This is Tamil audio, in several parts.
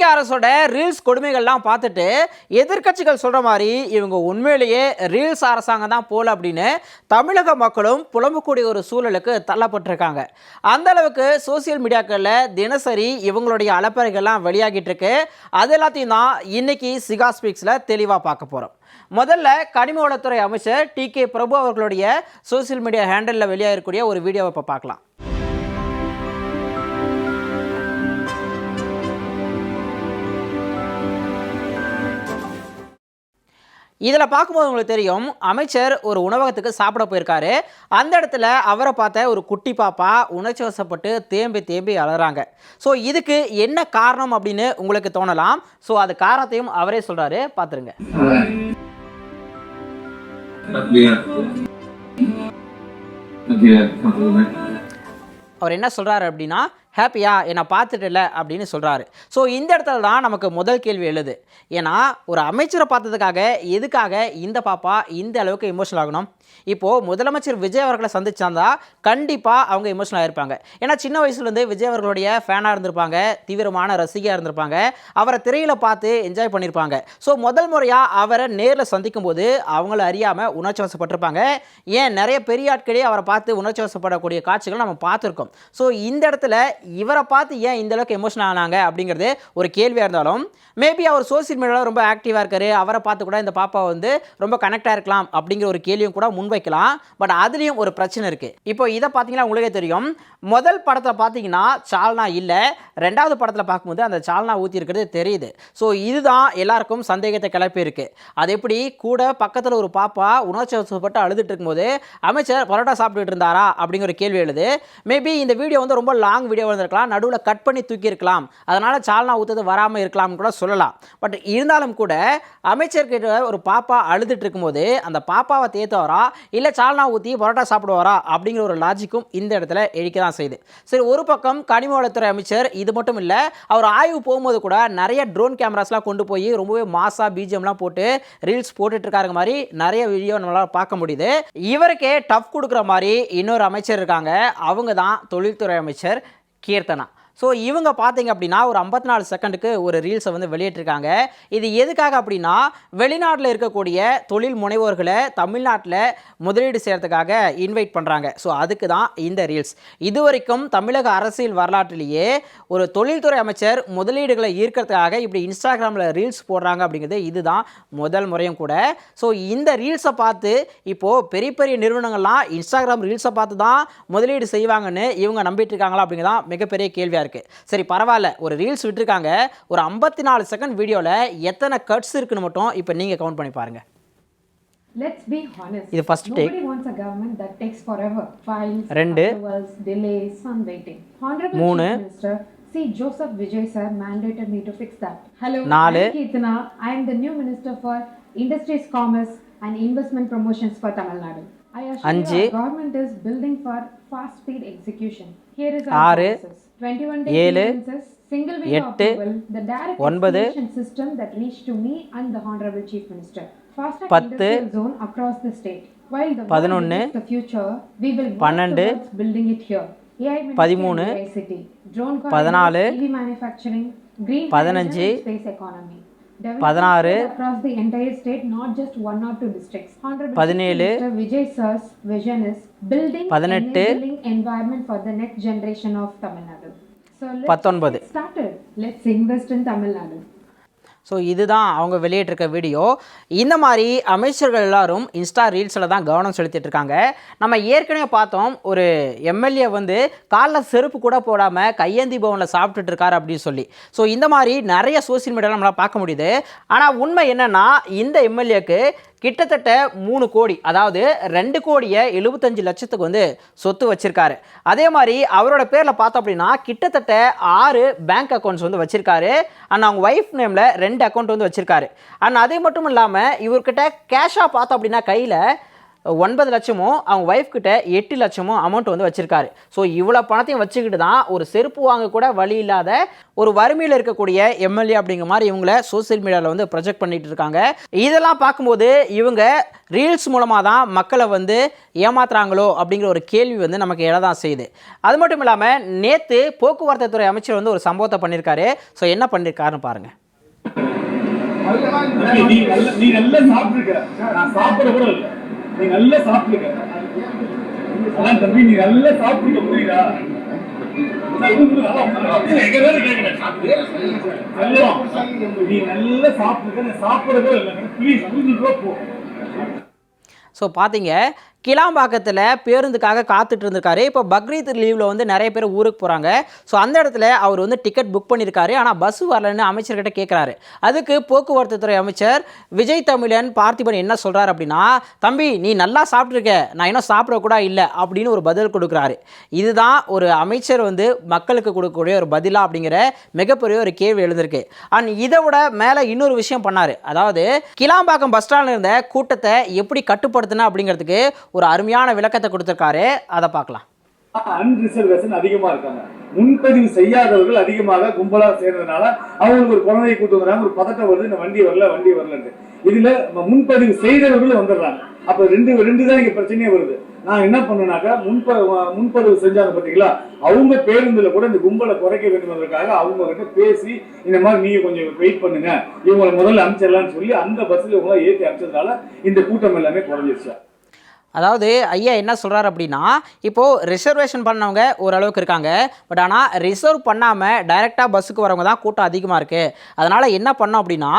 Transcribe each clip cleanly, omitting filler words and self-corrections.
டிகே அரசோட ரீல்ஸ் கொடுமைகள்லாம் பார்த்துட்டு எதிர்க்கட்சிகள் சொல்கிற மாதிரி இவங்க உண்மையிலேயே ரீல்ஸ் அரசாங்கம் தான் போல அப்படின்னு தமிழக மக்களும் புலம்பக்கூடிய ஒரு சூழலுக்கு தள்ளப்பட்டிருக்காங்க. அந்த அளவுக்கு சோசியல் மீடியாக்களில் தினசரி இவங்களுடைய அலப்பறைகள்லாம் வெளியாகிட்டு இருக்கு. அது எல்லாத்தையும் தான் இன்னைக்கு சிகா ஸ்பீக்ஸில் தெளிவாக பார்க்க போகிறோம். முதல்ல கனிம வளத்துறை அமைச்சர் டிகே பிரபு அவர்களுடைய சோசியல் மீடியா ஹேண்டலில் வெளியாகக்கூடிய ஒரு வீடியோவை இப்போ பார்க்கலாம். இதில் பார்க்கும்போது உங்களுக்கு தெரியும், அமைச்சர் ஒரு உணவகத்துக்கு சாப்பிட போயிருக்காரு. அந்த இடத்துல அவரை பார்த்த ஒரு குட்டி பாப்பா உணர்ச்சி வசப்பட்டு தேம்பி அழறாங்க. ஸோ இதுக்கு என்ன காரணம் அப்படின்னு உங்களுக்கு தோணலாம். ஸோ அது காரணத்தையும் அவரே சொல்கிறாரு, பார்த்துருங்க. அவர் என்ன சொல்கிறாரு அப்படின்னா, ஹாப்பியா என்னை பார்த்துட்டுல அப்படின்னு சொல்கிறாரு. ஸோ இந்த இடத்துல தான் நமக்கு முதல் கேள்வி எழுது. ஏன்னா ஒரு அமைச்சரை பார்த்ததுக்காக எதுக்காக இந்த பாப்பா இந்த அளவுக்கு எமோஷனல் ஆகணும்? இப்போது முதலமைச்சர் விஜய் அவர்களை சந்திச்சாந்தா கண்டிப்பாக அவங்க எமோஷனல் ஆகிருப்பாங்க. ஏன்னா சின்ன வயசுலேருந்து விஜய் அவர்களுடைய ஃபேனாக இருந்திருப்பாங்க, தீவிரமான ரசிகையாக இருந்திருப்பாங்க, அவரை திரையில் பார்த்து என்ஜாய் பண்ணியிருப்பாங்க. ஸோ முதல் முறையாக அவரை நேரில் சந்திக்கும் போது அவங்கள அறியாமல் உணர்ச்சி வசப்பட்டிருப்பாங்க. ஏன் நிறைய பெரிய ஆட்களே அவரை பார்த்து உணர்ச்சி வசப்படக்கூடிய காட்சிகள் நம்ம பார்த்துருக்கோம். ஸோ இந்த இடத்துல இவரை பார்த்து ஏன் இந்த அளவுக்கு எமோஷனல் ஆனாங்க அப்படிங்கிறது ஒரு கேள்வியாக இருந்தாலும், மேபி அவர் சோசியல் மீடியாவில் ரொம்ப ஆக்டிவாக இருக்காரு, அவரை பார்த்து கூட இந்த பாப்பா வந்து ரொம்ப கனெக்டாக இருக்கலாம் அப்படிங்கிற ஒரு கேள்வியும் கூட முன்வைக்கலாம். பட் அதுலேயும் ஒரு பிரச்சனை இருக்குது. இப்போ இதை பார்த்தீங்கன்னா உங்களுக்கே தெரியும், முதல் படத்தில் பார்த்தீங்கன்னா சால்னா இல்லை, ரெண்டாவது படத்தில் பார்க்கும்போது அந்த சால்னா ஊற்றி இருக்கிறது தெரியுது. ஸோ இதுதான் எல்லாருக்கும் சந்தேகத்தை கிளப்பியிருக்கு. அது எப்படி கூட பக்கத்தில் ஒரு பாப்பா உணர்ச்சி வசப்பட்டு அழுதுட்டு இருக்கும்போது அமைச்சர் பரோட்டா சாப்பிட்டுட்டு இருந்தாரா அப்படிங்கிற கேள்வி எழுது. மேபி இந்த வீடியோ வந்து ரொம்ப லாங் வீடியோ இருந்திருக்கலாம், நடுவில் கட் பண்ணி தூக்கியிருக்கலாம், அதனால் சால்னா ஊற்றுறது வராமல் இருக்கலாம்னு கூட சொல்லலாம். பட் இருந்தாலும் கூட அமைச்சர்கிட்ட ஒரு பாப்பா அழுதுட்டு இருக்கும்போது அந்த பாப்பாவை தேத்துவாரா இல்லை சால்னா ஊற்றி பரோட்டா சாப்பிடுவாரா அப்படிங்கிற ஒரு லாஜிக்கும் இந்த இடத்துல எழுக்க தான் செய்யுது. சரி, ஒரு பக்கம் கனிம வளத்துறை அமைச்சர் இது மட்டும் இல்லை, அவர் ஆய்வு போகும்போது கூட நிறைய ட்ரோன் கேமராஸ்லாம் கொண்டு போய் ரொம்பவே மாசா பிஜிஎம்லாம் போட்டு ரீல்ஸ் போட்டுட்டு இருக்காங்க மாதிரி நிறைய வீடியோ நம்மளால் பார்க்க முடியுது. இவருக்கே டஃப் கொடுக்குற மாதிரி இன்னொரு அமைச்சர் இருக்காங்க, அவங்க தான் தொழில்துறை அமைச்சர் கீர்த்தனா. ஸோ இவங்க பார்த்தீங்க அப்படின்னா ஒரு 54 செகண்டுக்கு ஒரு ரீல்ஸை வந்து வெளியிட்டிருக்காங்க. இது எதுக்காக அப்படின்னா, வெளிநாட்டில் இருக்கக்கூடிய தொழில் முனைவோர்களை தமிழ்நாட்டில் முதலீடு செய்கிறதுக்காக இன்வைட் பண்ணுறாங்க. ஸோ அதுக்கு தான் இந்த ரீல்ஸ். இதுவரைக்கும் தமிழக அரசியல் வரலாற்றிலேயே ஒரு தொழில்துறை அமைச்சர் முதலீடுகளை ஈர்க்கிறதுக்காக இப்படி இன்ஸ்டாகிராமில் ரீல்ஸ் போடுறாங்க அப்படிங்கிறது இதுதான் முதல் முறையும் கூட. ஸோ இந்த ரீல்ஸை பார்த்து இப்போது பெரிய பெரிய நிறுவனங்கள்லாம் இன்ஸ்டாகிராம் ரீல்ஸை பார்த்து தான் முதலீடு செய்வாங்கன்னு இவங்க நம்பிட்டு இருக்காங்களா அப்படிங்கிறதான் மிகப்பெரிய கேள்வியாக இருக்கு. சரி பரவாயில்ல, ஒரு ரீல்ஸ் விட்டுருக்காங்க, ஒரு 54 செகண்ட் வீடியோவில் எத்தனை கட்ஸ் இருக்குன்னு மட்டும் இப்போ நீங்கள் கவுண்ட் பண்ணி பாருங்க. Let's be honest. இது first take. Nobody wants a government that takes forever. Files, 2, approvals, delays, some waiting. Honorable 3, Chief Minister, see Joseph Vijay sir mandated me to fix that. Hello, 4, I'm Keerthana. I am the new Minister for Industries, Commerce and Investment Promotions for Tamil Nadu. I assure you our government is building for fast speed execution. Here is our process. 21 day clearances, single window approval, the direct expedition system that reached to me and the Honorable Chief Minister. Fast track industrial zone across the state. While the world is the future, we will work towards building it here. AI Ministry, ICT, drone corridors, EV manufacturing, green hydrogen, space economy. Development across the entire state, not just 1 or 2 districts. Honorable Chief Minister Vijay sir's vision is building an enabling environment for the next generation of Tamil Nadu. So let's get started. Let's invest in Tamil Nadu. So இதுதான் அவங்க வெளியிட்டிருக்க வீடியோ. இந்த மாதிரி அமைச்சர்கள் எல்லாரும் இன்ஸ்டா ரீல்ஸில் தான் கவனம் செலுத்திட்டு இருக்காங்க. நம்ம ஏற்கனவே பார்த்தோம், ஒரு எம்எல்ஏ வந்து காலில் செருப்பு கூட போடாமல் கையேந்தி பவனில் சாப்பிட்டுட்டு இருக்காரு அப்படின்னு சொல்லி. ஸோ இந்த மாதிரி நிறைய சோசியல் மீடியாவில் நம்மளால் பார்க்க முடியுது. ஆனால் உண்மை என்னென்னா, இந்த எம்எல்ஏக்கு கிட்டத்தட்ட 3 கோடி, அதாவது 2,75,00,000 வந்து சொத்து வச்சிருக்காரு. அதே மாதிரி அவரோட பேரில் பார்த்தோம் அப்படின்னா கிட்டத்தட்ட 6 பேங்க் அக்கௌண்ட்ஸ் வந்து வச்சிருக்காரு. அண்ட் அவங்க ஒய்ஃப் நேமில் 2 அக்கௌண்ட் வந்து வச்சிருக்காரு. அண்ட் அதே மட்டும் இல்லாமல் இவர்கிட்ட கேஷாக பார்த்தோம் அப்படின்னா கையில் 9 லட்சமும் அவங்க ஒய்ஃப் கிட்ட 8 லட்சமும் அமௌண்ட் வந்து வச்சிருக்காரு. ஸோ இவ்வளோ பணத்தையும் வச்சுக்கிட்டு தான் ஒரு செருப்பு வாங்க கூட வழி இல்லாத ஒரு வறுமையில் இருக்கக்கூடிய எம்எல்ஏ அப்படிங்கிற மாதிரி இவங்கள சோசியல் மீடியாவில் வந்து ப்ரொஜெக்ட் பண்ணிட்டு இருக்காங்க. இதெல்லாம் பார்க்கும்போது இவங்க ரீல்ஸ் மூலமாக தான் மக்களை வந்து ஏமாத்துறாங்களோ அப்படிங்கிற ஒரு கேள்வி வந்து நமக்கு எழதான் செய்யுது. அது மட்டும் இல்லாமல் நேற்று போக்குவரத்து துறை அமைச்சர் வந்து ஒரு சம்பவத்தை பண்ணியிருக்காரு. ஸோ என்ன பண்ணியிருக்காருன்னு பாருங்கள். நீ நல்லா சாப்பிட்டுருக்க, நான் சாப்பிட கூட இல்லை. நீ நல்லா சாப்பிட்டுருக்க, அதான் தம்பி நீ நல்லா சாப்பிட்டுருக்க, புரியுதா? நீ நல்லா சாப்பிட்டுருக்க, நான் சாப்பிட கூட இல்லை. ப்ளீஸ் புரிஞ்சுக்கோ போ. ஸோ பார்த்தீங்க, கிளாம்பாக்கத்தில் பேருந்துக்காக காத்துட்டு இருந்திருக்காரு. இப்போ பக்ரீத் லீவில் வந்து நிறைய பேர் ஊருக்கு போகிறாங்க. ஸோ அந்த இடத்துல அவர் வந்து டிக்கெட் புக் பண்ணியிருக்காரு. ஆனால் பஸ் வரலன்னு அமைச்சர்கிட்ட கேட்குறாரு. அதுக்கு போக்குவரத்து துறை அமைச்சர் விஜய் தமிழன் பார்த்திபன் என்ன சொல்கிறார் அப்படின்னா, தம்பி நீ நல்லா சாப்பிட்ருக்க, நான் இன்னும் சாப்பிடக்கூட இல்லை அப்படின்னு ஒரு பதில் கொடுக்குறாரு. இதுதான் ஒரு அமைச்சர் வந்து மக்களுக்கு கொடுக்கக்கூடிய ஒரு பதிலா அப்படிங்கிற மிகப்பெரிய ஒரு கேள்வி எழுந்திருக்கு. அண்ட் இதை விட மேலே இன்னொரு விஷயம் பண்ணார். அதாவது கிளாம்பாக்கம் பஸ் ஸ்டாண்டில் இருந்த கூட்டத்தை எப்படி கட்டுப்படுத்தினா அப்படிங்கிறதுக்கு ஒரு அருமையான விளக்கத்தை கொடுத்திருக்காரு. அதை பார்க்கலாம். அன்ரிசர்வேஷன் அதிகமா இருக்காங்க. முன்பதிவு செய்யாதவர்கள் அதிகமாக கும்பலா சேர்றதுனால அவங்களுக்கு ஒரு குழந்தையை கூட்டு வர்றாங்க, ஒரு பதட்டம் வருது, இந்த வண்டி வரலன்ட்டு. இதுல முன்பதிவு செய்தவர்கள் வந்துடுறாங்க. அப்ப ரெண்டு தான் இங்க பிரச்சனையே வருது. நான் என்ன பண்ணுனாக்கா, முன்பதிவு செஞ்சாங்க பாத்தீங்களா, அவங்க பேருந்துல கூட இந்த கும்பலை குறைக்க வேண்டும் என்பதற்காக அவங்க கிட்ட பேசி இந்த மாதிரி நீங்க கொஞ்சம் வெயிட் பண்ணுங்க, இவங்களை முதல்ல அனுப்பிச்சிடலாம்னு சொல்லி அந்த பஸ்ல இவங்கள ஏற்றி அனுப்பிச்சதுனால இந்த கூட்டம் எல்லாமே குறைஞ்சிருச்சு. அதாவது ஐயா என்ன சொல்கிறார் அப்படின்னா, இப்போது ரிசர்வேஷன் பண்ணவங்க ஓரளவுக்கு இருக்காங்க. பட் ஆனால் ரிசர்வ் பண்ணாமல் டைரெக்டாக பஸ்ஸுக்கு வரவங்க தான் கூட்டம் அதிகமாக இருக்குது. அதனால் என்ன பண்ணோம் அப்படின்னா,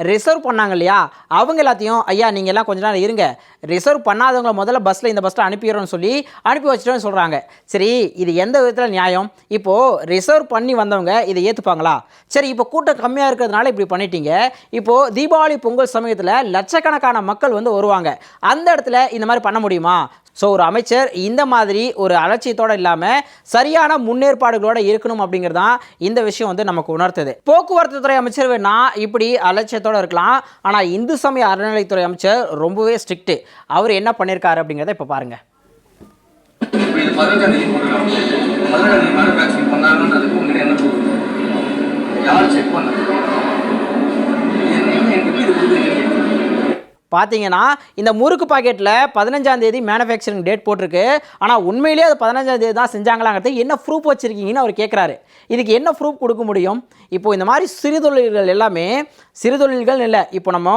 ரிசர்வ் பண்ணாங்க இல்லையா, அவங்க எல்லாத்தையும் ஐயா நீங்கள் எல்லாம் கொஞ்ச நேரம் இருங்க, ரிசர்வ் பண்ணாதவங்களை முதல்ல பஸ்ஸில் இந்த பஸ்ஸில் அனுப்பிடுறோன்னு சொல்லி அனுப்பி வச்சுட்டோன்னு சொல்கிறாங்க. சரி, இது எந்த விதத்தில் நியாயம்? இப்போது ரிசர்வ் பண்ணி வந்தவங்க இதை ஏற்றுப்பாங்களா? சரி, இப்போ கூட்டம் கம்மியாக இருக்கிறதுனால இப்படி பண்ணிட்டீங்க. இப்போது தீபாவளி பொங்கல் சமயத்தில் லட்சக்கணக்கான மக்கள் வந்து வருவாங்க. அந்த இடத்துல இந்த மாதிரி பண்ண முடியுமா? ஸோ ஒரு அமைச்சர் இந்த மாதிரி ஒரு அலட்சியத்தோடு இல்லாமல் சரியான முன்னேற்பாடுகளோடு இருக்கணும் அப்படிங்கிறது தான் இந்த விஷயம் வந்து நமக்கு உணர்த்துது. போக்குவரத்து துறை அமைச்சர் வேணா இப்படி அலட்சியத்தோடு இருக்கலாம், ஆனால் இந்து சமய அறநிலைத்துறை அமைச்சர் ரொம்பவே ஸ்ட்ரிக்ட். அவர் என்ன பண்ணியிருக்காரு அப்படிங்கிறத இப்போ பாருங்கள். பார்த்தீங்கன்னா இந்த முறுக்கு பாக்கெட்டில் 15ஆம் தேதி மேனுஃபேக்சரிங் டேட் போட்டிருக்கு. ஆனால் உண்மையிலேயே அது 15ஆம் தேதி தான் செஞ்சாங்களாங்கிறது என்ன ப்ரூஃப் வச்சுருக்கீங்கன்னு அவர் கேட்குறாரு. இதுக்கு என்ன ப்ரூஃப் கொடுக்க முடியும்? இப்போது இந்த மாதிரி சிறுதொழில்கள் எல்லாமே சிறுதொழில்கள் இல்லை. இப்போ நம்ம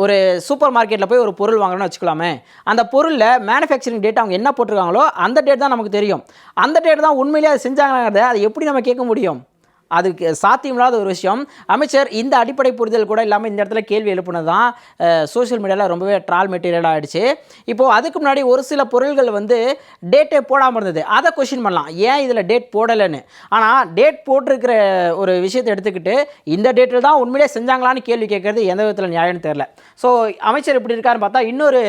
ஒரு சூப்பர் மார்க்கெட்டில் போய் ஒரு பொருள் வாங்கணும்னு வச்சுக்கலாமே, அந்த பொருளில் மேனுஃபேக்சரிங் டேட் அவங்க என்ன போட்டிருக்காங்களோ அந்த டேட் தான் நமக்கு தெரியும். அந்த டேட் தான் உண்மையிலேயே அது செஞ்சாங்களாங்கிறத அதை எப்படி நம்ம கேட்க முடியும்? அதுக்கு சாத்தியமில்லாத ஒரு விஷயம். அமைச்சர் இந்த அடிப்படை புரிதல் கூட இல்லாமல் இந்த இடத்துல கேள்வி எழுப்புனது தான் சோஷியல் மீடியாவில் ரொம்பவே ட்ரால் மெட்டீரியல் ஆகிடுச்சு. இப்போது அதுக்கு முன்னாடி ஒரு சில பொருள்கள் வந்து டேட்டே போடாமல் இருந்தது, அதை கொஷின் பண்ணலாம், ஏன் இதில் டேட் போடலைன்னு. ஆனால் டேட் போட்டிருக்கிற ஒரு விஷயத்தை எடுத்துக்கிட்டு இந்த டேட்டில் தான் உண்மையிலே செஞ்சாங்களான்னு கேள்வி கேட்குறது எந்த விதத்தில் நியாயம்னு தெரில. ஸோ அமைச்சர் எப்படி இருக்காருன்னு பார்த்தா, இன்னொரு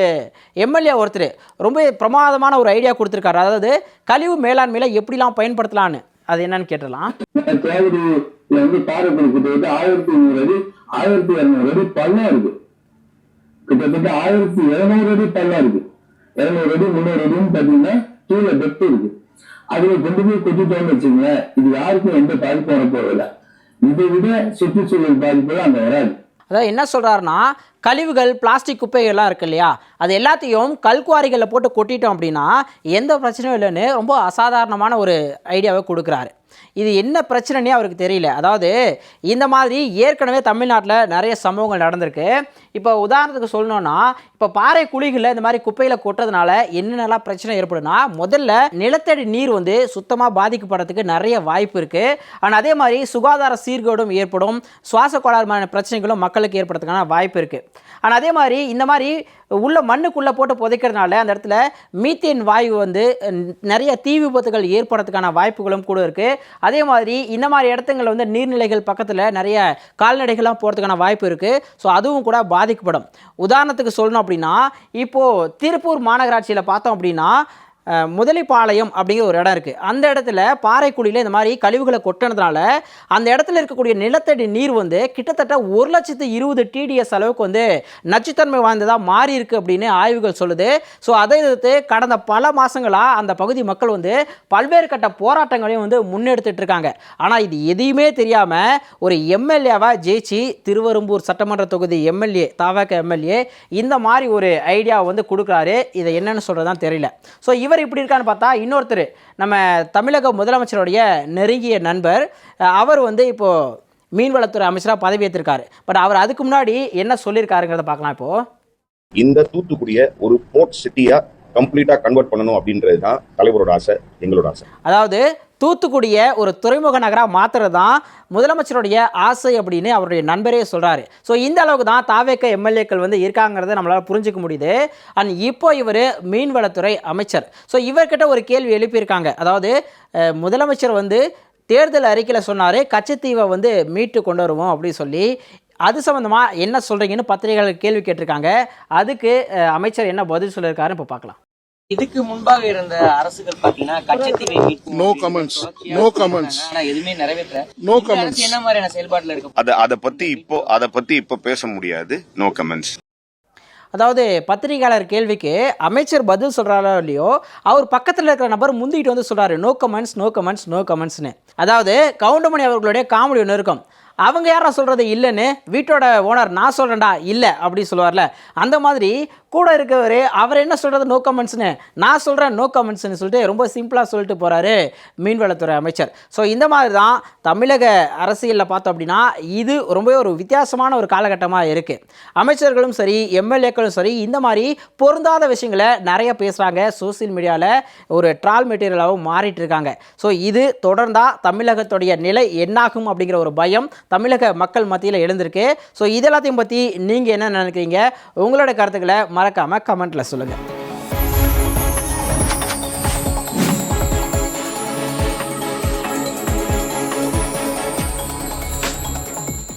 எம்எல்ஏ ஒருத்தர் ரொம்ப பிரமாதமான ஒரு ஐடியா கொடுத்துருக்காரு. அதாவது கழிவு மேலாண்மையில் எப்படிலாம் பயன்படுத்தலான்னு. அது என்னன்னு கேட்டலாம். தேவடியில வந்து பாறைப்பள்ளி கிட்டத்தட்ட 1100 அடி 1200 அடி பள்ளம் இருக்கு. கிட்டத்தட்ட 1700 அடி பள்ளம் இருக்கு. 200 அடி 300 அடின்னு பாத்தீங்கன்னா கீழே டெப்த் இருக்கு. அதுல கொண்டு போய் கொட்டிட்டோம்னு வச்சுங்களேன், இது யாருக்கும் எந்த பாதிப்பும் வரப்போறதில்ல. இதை விட சுற்றுச்சூழல் பாதிப்பு அங்க வராது. அதாவது என்ன சொல்கிறாருன்னா, கழிவுகள் பிளாஸ்டிக் குப்பைகள்லாம் இருக்கு இல்லையா, அது எல்லாத்தையும் கல்குவாரிகளில் போட்டு கொட்டிட்டோம் அப்படின்னா எந்த பிரச்சனையும் இல்லைன்னு ரொம்ப அசாதாரணமான ஒரு ஐடியாவை கொடுக்குறாரு. இது என்ன பிரச்சனைனே அவருக்கு தெரியல. அதாவது இந்த மாதிரி ஏற்கனவே தமிழ்நாட்டில் நிறைய சம்பவங்கள் நடந்திருக்கு. இப்போ உதாரணத்துக்கு சொல்லணும்னா, இப்போ பாறை குழிகளில் இந்த மாதிரி குப்பையில் கொட்டுறதுனால என்னென்னலாம் பிரச்சனை ஏற்படுனா, முதல்ல நிலத்தடி நீர் வந்து சுத்தமாக பாதிக்கப்படுறதுக்கு நிறைய வாய்ப்பு இருக்குது. ஆனால் அதே மாதிரி சுகாதார சீர்கேடும் ஏற்படும், சுவாச கோளாறுமான பிரச்சனைகளும் மக்களுக்கு ஏற்படுறதுக்கான வாய்ப்பு இருக்குது. ஆனால் அதே மாதிரி இந்த மாதிரி உள்ள மண்ணுக்குள்ளே போட்டு புதைக்கிறதுனால அந்த இடத்துல மீத்தேன் வாயு வந்து நிறைய தீ விபத்துகள் ஏற்படுறதுக்கான வாய்ப்புகளும் கூட இருக்குது. அதே மாதிரி இந்த மாதிரி இடத்துங்களில் வந்து நீர்நிலைகள் பக்கத்தில் நிறைய கால்நடைகள்லாம் போகிறதுக்கான வாய்ப்பு இருக்குது. ஸோ அதுவும் கூட பாதிக்கப்படும். உதாரணத்துக்கு சொல்லணும் அப்படின்னா, இப்போது திருப்பூர் மாநகராட்சியில் பார்த்தோம் அப்படின்னா முதலிப்பாளையம் அப்படிங்கிற ஒரு இடம் இருக்குது. அந்த இடத்துல பாறைக்குழியில் இந்த மாதிரி கழிவுகளை கொட்டினதுனால அந்த இடத்துல இருக்கக்கூடிய நிலத்தடி நீர் வந்து கிட்டத்தட்ட 1,20,000 TDS அளவுக்கு வந்து நச்சுத்தன்மை வாய்ந்ததாக மாறி இருக்கு அப்படின்னு ஆய்வுகள் சொல்லுது. ஸோ அதை எதிர்த்து கடந்த பல மாதங்களாக அந்த பகுதி மக்கள் வந்து பல்வேறு கட்ட போராட்டங்களையும் வந்து முன்னெடுத்துட்டு இருக்காங்க. ஆனால் இது எதையுமே தெரியாமல் ஒரு எம்எல்ஏவாக ஜெயிச்சு திருவெரும்பூர் சட்டமன்ற தொகுதி எம்எல்ஏ தாவக எம்எல்ஏ இந்த மாதிரி ஒரு ஐடியா வந்து கொடுக்குறாரு. இதை என்னன்னு சொல்கிறதான் தெரியல. ஸோ இவர் இப்படி இருக்கான்னு பார்த்தா இன்னொருத்தர் நம்ம தமிழக முதலமைச்சருடைய நெருங்கிய நண்பர், அவர் வந்து இப்போது மீன்வளத்துறை அமைச்சராக பதவியேற்றிருக்காரு. பட் அவர் அதுக்கு முன்னாடி என்ன சொல்லியிருக்காருங்கிறத பார்க்கலாம். இப்போது இந்த தூத்துக்குடியை ஒரு போர்ட் சிட்டியாக கம்ப்ளீட்டாக கன்வெர்ட் பண்ணணும் அப்படின்றது தான் தலைவரோட ஆசை, எங்களோட ஆசை. அதாவது தூத்துக்குடியை ஒரு துறைமுக நகராக மாற்றுறது தான் முதலமைச்சருடைய ஆசை அப்படின்னு அவருடைய நண்பரே சொல்கிறாரு. ஸோ இந்த அளவுக்கு தான் தாவேக்க எம்எல்ஏக்கள் வந்து இருக்காங்கிறத நம்மளால் புரிஞ்சிக்க முடியுது. அண்ட் இப்போ இவர் மீன்வளத்துறை அமைச்சர். ஸோ இவர்கிட்ட ஒரு கேள்வி எழுப்பியிருக்காங்க. அதாவது முதலமைச்சர் வந்து தேர்தல் அறிக்கையில் சொன்னார் கச்சத்தீவை வந்து மீட்டு கொண்டு வருவோம் அப்படின்னு சொல்லி. அது சம்மந்தமாக என்ன சொல்கிறீங்கன்னு பத்திரிகைகளுக்கு கேள்வி கேட்டிருக்காங்க. அதுக்கு அமைச்சர் என்ன பதில் சொல்லியிருக்காருன்னு இப்போ பார்க்கலாம். இதுக்கு முன்பாக இருந்த அரசுகள் பாத்தீங்கன்னா கச்சத்தீவை மீட்கும் நோ கமெண்ட்ஸ் எதுவுமே நிறைவேற்ற நோ கமெண்ட்ஸ் என்ன மாதிரியான செயல்பாடுல இருக்கு அதை பத்தி இப்போ பேச முடியாது. No comments. அதாவது பத்திரிகையாளர் கேள்விக்கு அமைச்சர் பதில் சொல்கிறாரோ இல்லையோ, அவர் பக்கத்தில் இருக்கிற நபர் முந்திட்டு வந்து சொல்கிறாரு no comments no comments no கமெண்ட்ஸ்னு. அதாவது கவுண்டமணி அவர்களுடைய காமெடி ஒன்று இருக்கும். அவங்க யாரா சொல்கிறது இல்லைன்னு வீட்டோட ஓனர் நான் சொல்கிறேன்டா இல்லை அப்படி சொல்லுவார்ல, அந்த மாதிரி கூட இருக்கவர் அவர் என்ன சொல்கிறது நோ கமெண்ட்ஸ்னு, நான் சொல்கிறேன் நோ கமெண்ட்ஸ்னு சொல்லிட்டு ரொம்ப சிம்பிளாக சொல்லிட்டு போகிறாரு மீன்வளத்துறை அமைச்சர். ஸோ இந்த மாதிரி தான் தமிழக அரசியலில் பார்த்தோம் அப்படின்னா இது ரொம்பவே ஒரு வித்தியாசமான ஒரு காலகட்டமாக இருக்குது. அமைச்சர்களும் சரி எம்எல்ஏக்களும் சரி இந்த மாதிரி பொருந்தாத விஷயங்களை நிறைய பேசுகிறாங்க. சோசியல் மீடியாவில் ஒரு ட்ரால் மெட்டீரியலாகவும் மாறிட்டு இருக்காங்க. ஸோ இது தொடர்ந்தால் தமிழகத்துடைய நிலை என்னாகும் அப்படிங்கிற ஒரு பயம் தமிழக மக்கள் மத்தியில் எழுந்திருக்கு. ஸோ இதெல்லாத்தையும் பற்றி நீங்கள் என்ன நினைக்கிறீங்க? உங்களோட கருத்துக்களை மறக்காமல் கமெண்ட்டில் சொல்லுங்கள்.